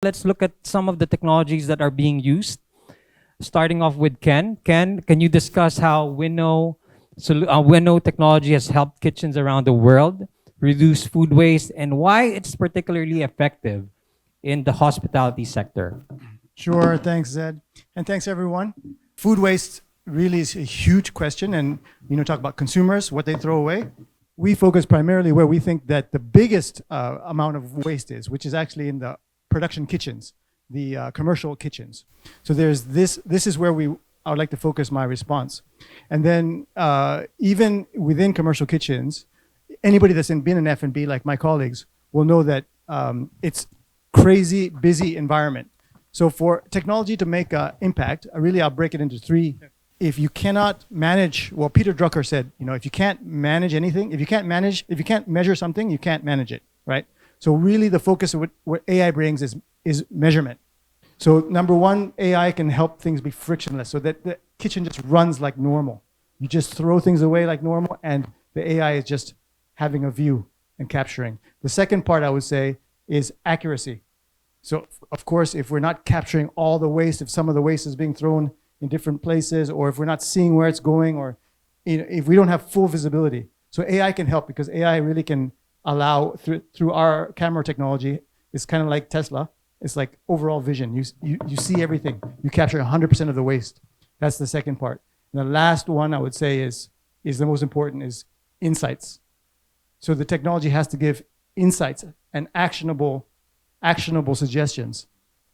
Let's look at some of the technologies that are being used. Starting off with Ken. Ken, can you discuss how Winnow technology has helped kitchens around the world reduce food waste and why it's particularly effective in the hospitality sector? Sure, thanks, Zed. And thanks, everyone. Food waste really is a huge question. And, talk about consumers, what they throw away. We focus primarily where we think that the biggest amount of waste is, which is actually in the production kitchens, the commercial kitchens. So there's this is where I would like to focus my response. And then even within commercial kitchens, anybody that's been in F&B, like my colleagues, will know that it's crazy, busy environment. So for technology to make an impact, I'll break it into three. If you cannot manage, well, Peter Drucker said, if you can't manage anything, if you can't measure something, you can't manage it, right? So really the focus of what AI brings is measurement. So number one, AI can help things be frictionless so that the kitchen just runs like normal. You just throw things away like normal and the AI is just having a view and capturing. The second part I would say is accuracy. So of course, if we're not capturing all the waste, if some of the waste is being thrown in different places, or if we're not seeing where it's going, or if we don't have full visibility. So AI can help because AI really can allow through our camera technology. It's kind of like Tesla. It's like overall vision. You see everything. You capture 100% of the waste. That's the second part. And the last one I would say is the most important is insights. So the technology has to give insights and actionable suggestions.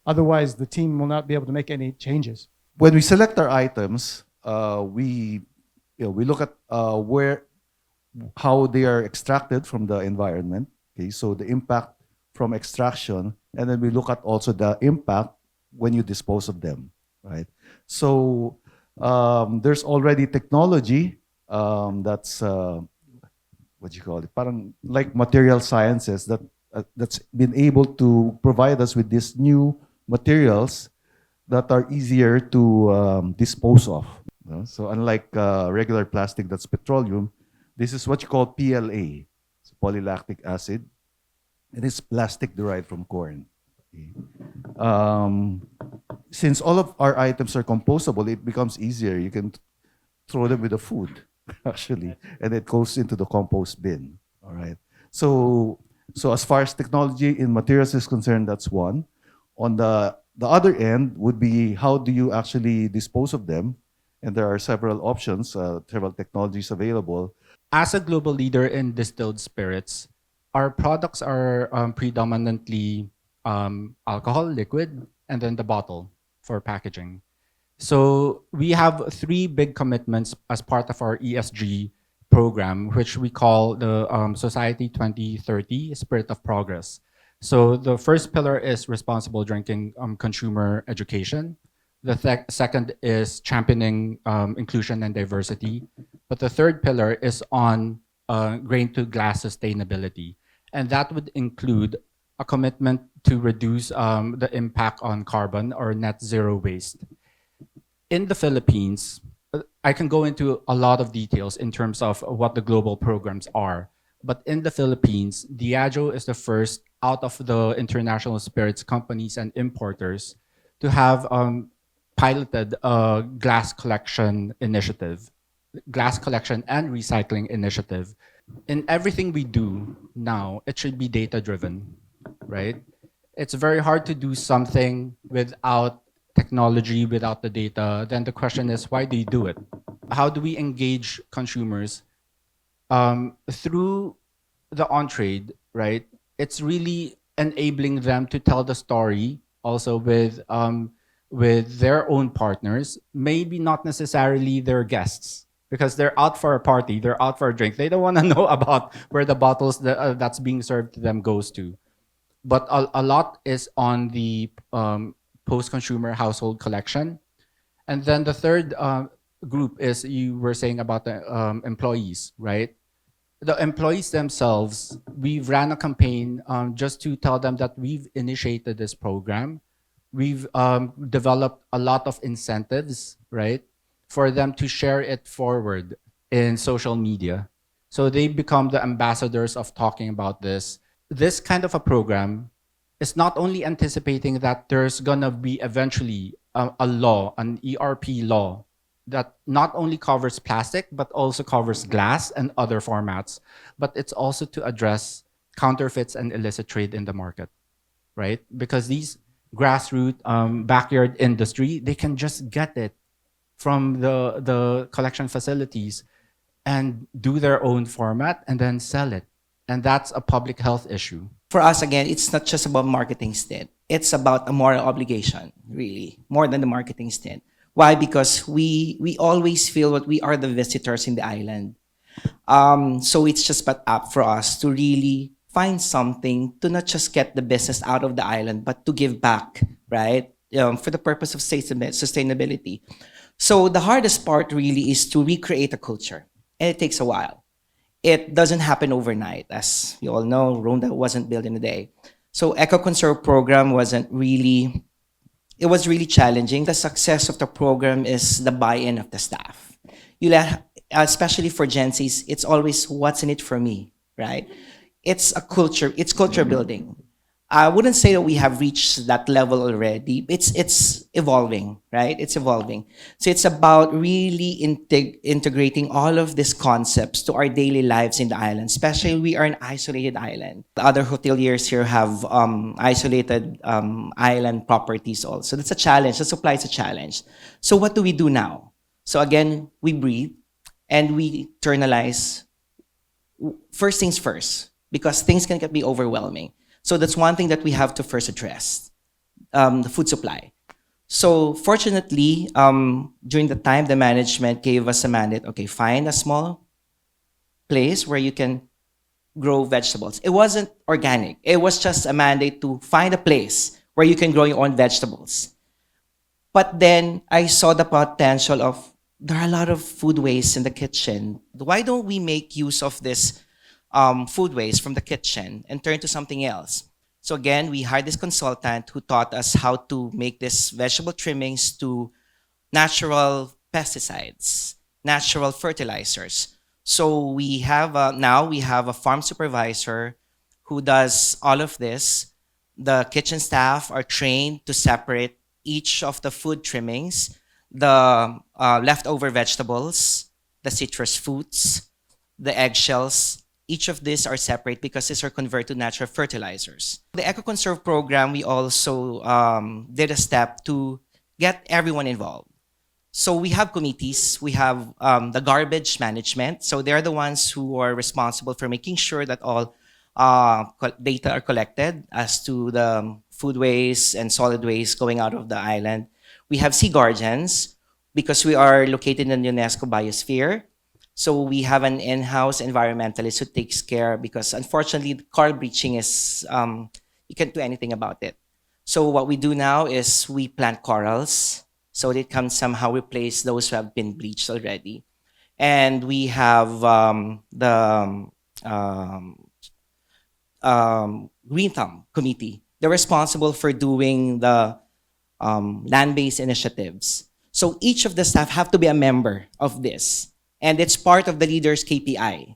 Otherwise, the team will not be able to make any changes. When we select our items, we look at how they are extracted from the environment. Okay, so the impact from extraction, and then we look at also the impact when you dispose of them, right? So there's already technology that's what do you call it? Parang like material sciences that's been able to provide us with these new materials that are easier to dispose of. So unlike regular plastic that's petroleum, this is what you call PLA, it's polylactic acid, and it's plastic derived from corn. Okay. Since all of our items are compostable, it becomes easier. You can throw them with the food, actually, and it goes into the compost bin. All right. So as far as technology in materials is concerned, that's one. On the other end would be how do you actually dispose of them? And there are several options, several technologies available. As a global leader in distilled spirits, our products are predominantly alcohol, liquid, and then the bottle for packaging. So we have three big commitments as part of our ESG program, which we call the Society 2030 Spirit of Progress. So the first pillar is responsible drinking consumer education. The second is championing inclusion and diversity. But the third pillar is on grain to glass sustainability. And that would include a commitment to reduce the impact on carbon or net zero waste. In the Philippines, I can go into a lot of details in terms of what the global programs are. But in the Philippines, Diageo is the first out of the international spirits companies and importers to have piloted a glass collection initiative, glass collection and recycling initiative. In everything we do now, it should be data-driven, right? It's very hard to do something without technology, without the data. Then the question is, why do you do it? How do we engage consumers? Through the on-trade, right? It's really enabling them to tell the story also with their own partners, maybe not necessarily their guests, because they're out for a party, they're out for a drink. They don't want to know about where the bottles that's being served to them goes to. But a lot is on the post-consumer household collection. And then the third group is, you were saying about the employees, right? The employees themselves, we've ran a campaign just to tell them that we've initiated this program. We've developed a lot of incentives, right, for them to share it forward in social media. So they become the ambassadors of talking about this. This kind of a program is not only anticipating that there's gonna be eventually a law, an ERP law, that not only covers plastic but also covers glass and other formats, but it's also to address counterfeits and illicit trade in the market, right? Because these grassroots backyard industry, they can just get it from the collection facilities and do their own format and then sell it. And that's a public health issue. For us, again, it's not just about marketing stint. It's about a moral obligation, really, more than the marketing stint. Why? Because we always feel that we are the visitors in the island. So it's just but up for us to really find something to not just get the business out of the island, but to give back, right? For the purpose of sustainability. So the hardest part really is to recreate a culture, and it takes a while. It doesn't happen overnight. As you all know, Ronda wasn't built in a day. So Eco-Conserve program wasn't really, it was really challenging. The success of the program is the buy-in of the staff. Especially for Gen Zs, it's always what's in it for me, right? It's a culture, it's culture building. I wouldn't say that we have reached that level already. It's evolving, right? It's evolving. So it's about really integrating all of these concepts to our daily lives in the island, especially we are an isolated island. The other hoteliers here have isolated island properties also. That's a challenge. The supply is a challenge. So what do we do now? So again, we breathe and we internalize. First things first, because things can be overwhelming. So that's one thing that we have to first address, the food supply. So fortunately, during the time, the management gave us a mandate, okay, find a small place where you can grow vegetables. It wasn't organic. It was just a mandate to find a place where you can grow your own vegetables. But then I saw the potential of, there are a lot of food waste in the kitchen. Why don't we make use of this food waste from the kitchen and turn to something else? So again, we hired this consultant who taught us how to make this vegetable trimmings to natural pesticides, natural fertilizers. So we have now we have a farm supervisor who does all of this. The kitchen staff are trained to separate each of the food trimmings, the leftover vegetables, the citrus fruits, the eggshells. Each of these are separate because these are converted to natural fertilizers. The Eco-Conserve program, we also did a step to get everyone involved. So we have committees. We have the garbage management. So they're the ones who are responsible for making sure that all data are collected as to the food waste and solid waste going out of the island. We have sea guardians because we are located in the UNESCO biosphere. So we have an in-house environmentalist who takes care, because unfortunately, coral bleaching is, you can't do anything about it. So what we do now is we plant corals so that it can somehow replace those who have been bleached already. And we have the Green Thumb Committee. They're responsible for doing the land-based initiatives. So each of the staff have to be a member of this. And it's part of the leader's KPI.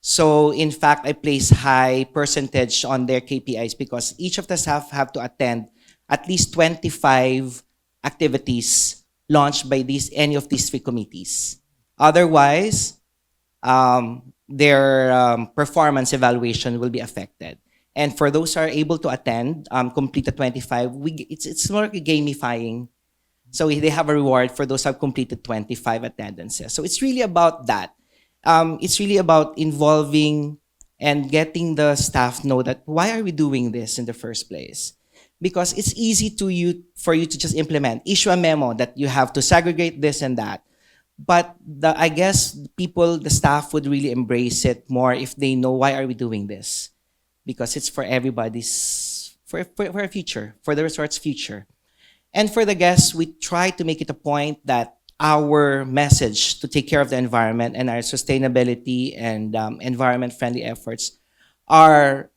So in fact, I place high percentage on their KPIs because each of the staff have to attend at least 25 activities launched by any of these three committees. Otherwise, their performance evaluation will be affected. And for those who are able to attend, complete the 25, it's more like gamifying. So they have a reward for those who have completed 25 attendances. So it's really about that. It's really about involving and getting the staff know that why are we doing this in the first place? Because it's easy for you to just implement, issue a memo that you have to segregate this and that. But I guess the staff would really embrace it more if they know why are we doing this? Because it's for everybody's, for a future, for the resort's future. And for the guests, we try to make it a point that our message to take care of the environment and our sustainability and environment-friendly efforts are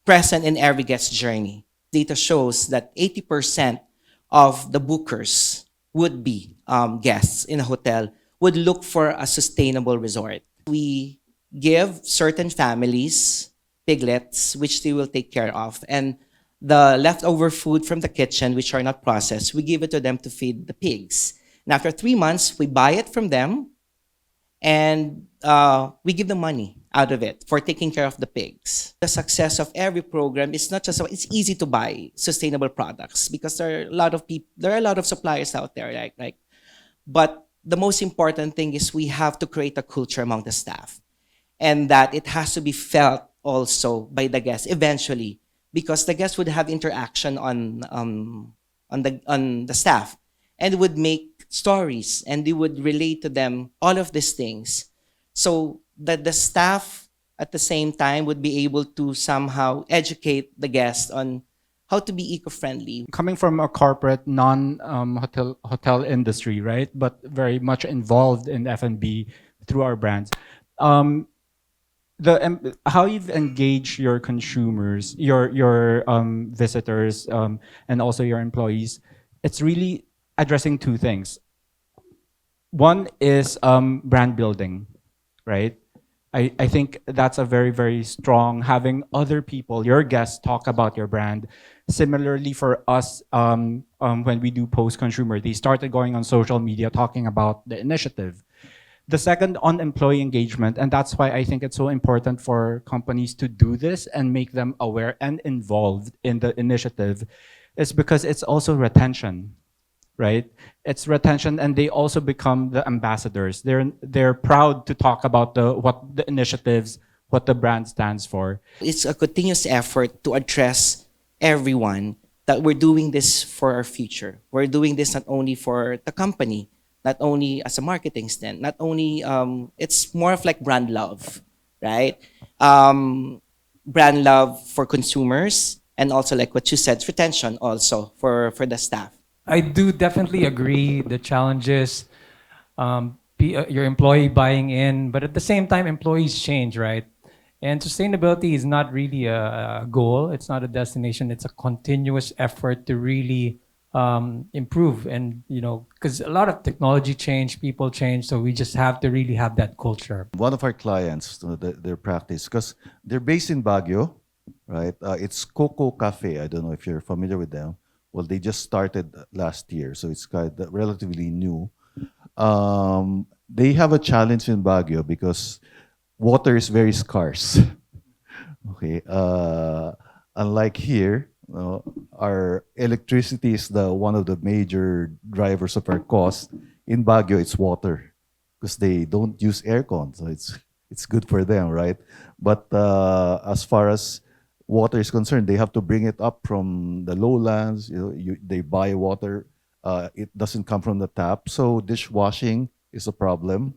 present in every guest journey. Data shows that 80% of the bookers would be guests in a hotel would look for a sustainable resort. We give certain families piglets, which they will take care of. And the leftover food from the kitchen, which are not processed, we give it to them to feed the pigs. And after 3 months, we buy it from them, and we give them money out of it for taking care of the pigs. The success of every program is not just about, it's easy to buy sustainable products because there are a lot of people, there are a lot of suppliers out there, like, but the most important thing is we have to create a culture among the staff, and that it has to be felt also by the guests eventually, because the guests would have interaction on the staff, and would make stories, and they would relate to them all of these things, so that the staff at the same time would be able to somehow educate the guests on how to be eco-friendly. Coming from a corporate hotel industry, right, but very much involved in F&B through our brands, how you've engaged your consumers, your visitors, and also your employees, it's really addressing two things. One is brand building, right? I think that's a very, very strong, having other people, your guests, talk about your brand. Similarly for us, when we do post-consumer, they started going on social media talking about the initiative. The second, on employee engagement, and that's why I think it's so important for companies to do this and make them aware and involved in the initiative, is because it's also retention, right? It's retention, and they also become the ambassadors. They're proud to talk about what the initiatives, what the brand stands for. It's a continuous effort to address everyone that we're doing this for our future. We're doing this not only for the company, not only as a marketing stand, not only, it's more of like brand love, right? Brand love for consumers, and also like what you said, retention also for the staff. I do definitely agree the challenges, your employee buying in, but at the same time, employees change, right? And sustainability is not really a goal. It's not a destination. It's a continuous effort to really improve. And, because a lot of technology change, people change. So we just have to really have that culture. One of our clients, their practice, because they're based in Baguio, right? It's Coco Cafe. I don't know if you're familiar with them. Well, they just started last year, so it's kind of relatively new. They have a challenge in Baguio because water is very scarce. Okay, unlike here, our electricity is one of the major drivers of our cost. In Baguio, it's water because they don't use aircon, so it's good for them, right? But as far as water is concerned, they have to bring it up from the lowlands. They buy water. It doesn't come from the tap, so dishwashing is a problem.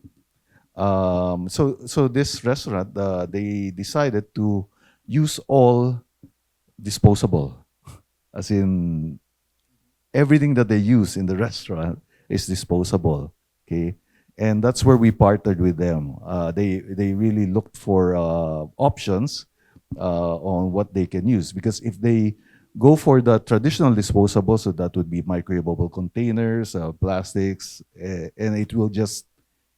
So this restaurant, they decided to use all disposable, as in everything that they use in the restaurant is disposable. Okay, and that's where we partnered with them. They really looked for options on what they can use, because if they go for the traditional disposable, so that would be microwavable containers, plastics, and it will just,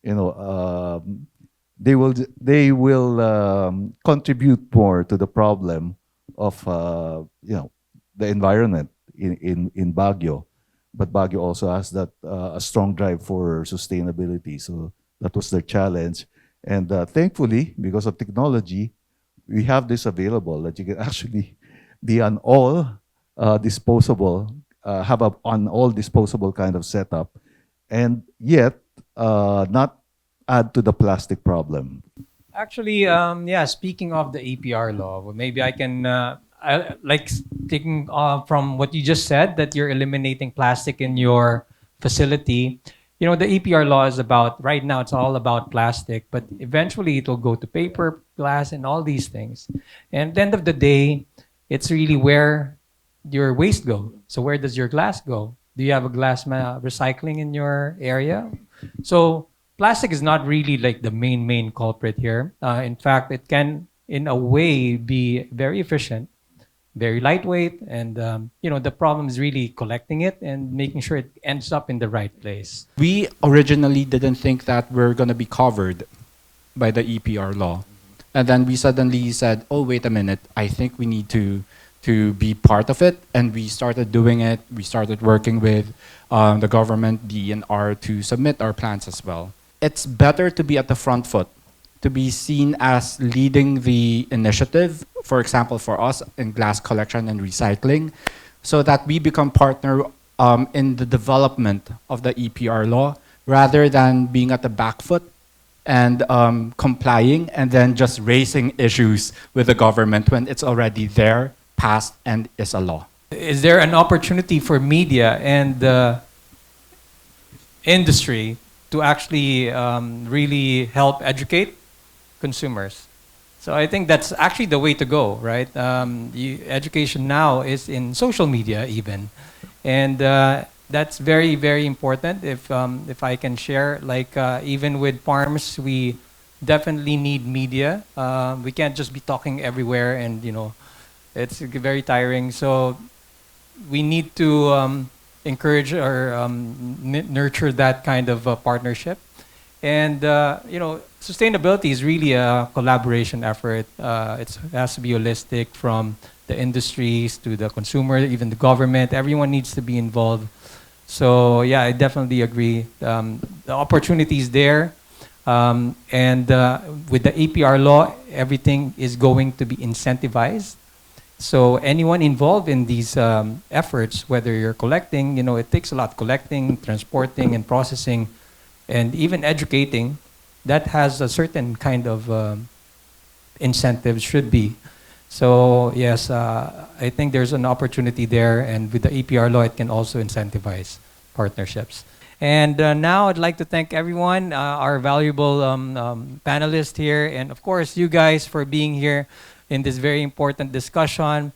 they will contribute more to the problem of the environment in Baguio. But Baguio also has that a strong drive for sustainability, so that was their challenge. And thankfully, because of technology, we have this available that you can actually be an all disposable, have an all disposable kind of setup, and yet not add to the plastic problem. Actually, speaking of the APR law, well, maybe I can, like taking from what you just said, that you're eliminating plastic in your facility. The APR law is about, right now, it's all about plastic, but eventually it will go to paper, glass, and all these things. And at the end of the day, it's really where your waste go. So where does your glass go? Do you have a glass recycling in your area? So plastic is not really like the main culprit here. In fact, it can, in a way, be very efficient, very lightweight, and the problem is really collecting it and making sure it ends up in the right place. We originally didn't think that we're going to be covered by the EPR law. And then we suddenly said, oh, wait a minute, I think we need to be part of it. And we started doing it. We started working with the government, DNR, to submit our plans as well. It's better to be at the front foot, to be seen as leading the initiative, for example, for us in glass collection and recycling, so that we become partner in the development of the EPR law, rather than being at the back foot and complying and then just raising issues with the government when it's already there, passed, and is a law. Is there an opportunity for media and the industry to actually really help educate consumers? So I think that's actually the way to go, right? Education now is in social media even, and that's very, very important. If I can share, like even with farms, we definitely need media. We can't just be talking everywhere, and it's very tiring. So we need to encourage or nurture that kind of partnership. And sustainability is really a collaboration effort. It has to be holistic, from the industries to the consumer, even the government. Everyone needs to be involved. So yeah, I definitely agree. The opportunity is there. And with the APR law, everything is going to be incentivized. So anyone involved in these efforts, whether you're collecting, it takes a lot, collecting, transporting, and processing, and even educating, that has a certain kind of incentive, should be. So yes, I think there's an opportunity there, and with the APR law, it can also incentivize partnerships. And now I'd like to thank everyone, our valuable panelists here, and of course you guys for being here in this very important discussion.